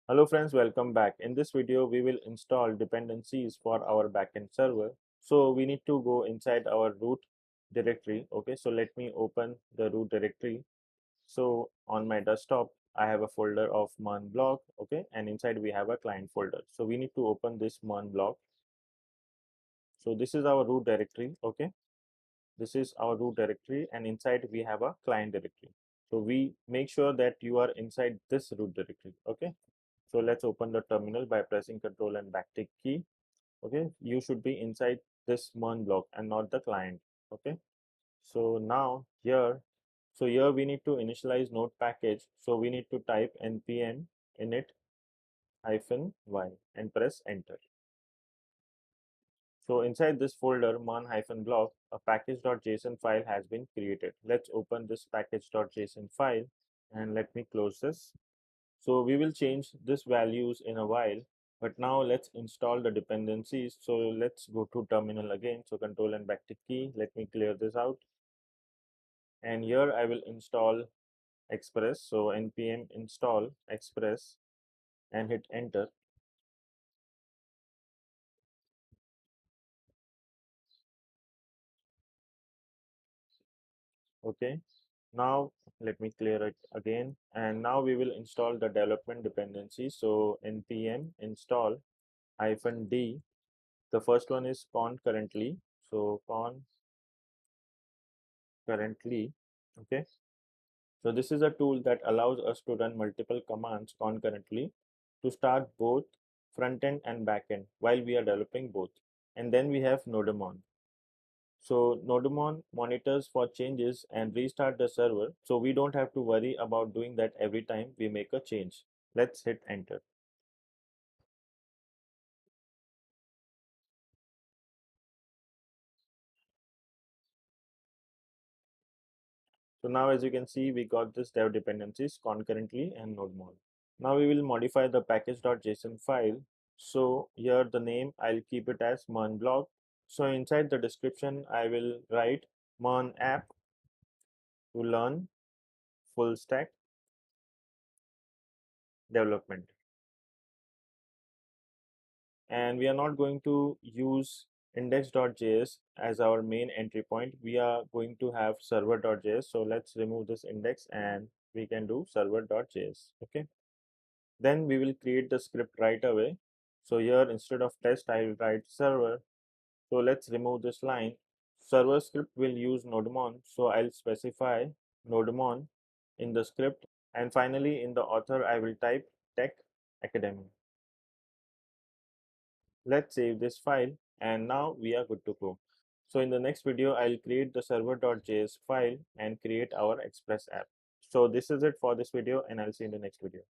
Hello friends, welcome back. In this video, we will install dependencies for our backend server. So we need to go inside our root directory. Okay, so let me open the root directory. So on my desktop, I have a folder of MERN block. Okay, and inside we have a client folder. So we need to open this MERN block. So this is our root directory. Okay, this is our root directory, and inside we have a client directory. So we make sure that you are inside this root directory. Okay. So let's open the terminal by pressing Ctrl and backtick key. Okay, you should be inside this MERN block and not the client. Okay, so now here we need to initialize node package. So we need to type npm init -y and press enter. So inside this folder MERN-block, a package.json file has been created. Let's open this package.json file and let me close this. So we will change this values in a while, but now let's install the dependencies. So let's go to terminal again. So Control and backtick key. Let me clear this out. And here I will install Express. So npm install Express and hit enter. Okay. Now let me clear it again. And now we will install the development dependency. So npm install -d. The first one is concurrently. So concurrently. Okay. So this is a tool that allows us to run multiple commands concurrently to start both front-end and back-end while we are developing both. And then we have Nodemon. So Nodemon monitors for changes and restart the server. So we don't have to worry about doing that every time we make a change. Let's hit enter. So now as you can see, we got this dev dependencies concurrently and Nodemon. Now we will modify the package.json file. So here the name, I'll keep it as MERN block. So inside the description, I will write MERN app to learn full stack development. And we are not going to use index.js as our main entry point. We are going to have server.js. So let's remove this index and we can do server.js. Okay. Then we will create the script right away. So here instead of test, I will write server. So let's remove this line. Server script will use Nodemon. So I'll specify Nodemon in the script. And finally, in the author, I will type Tech Academy. Let's save this file. And now we are good to go. So in the next video, I'll create the server.js file and create our Express app. So this is it for this video, and I'll see you in the next video.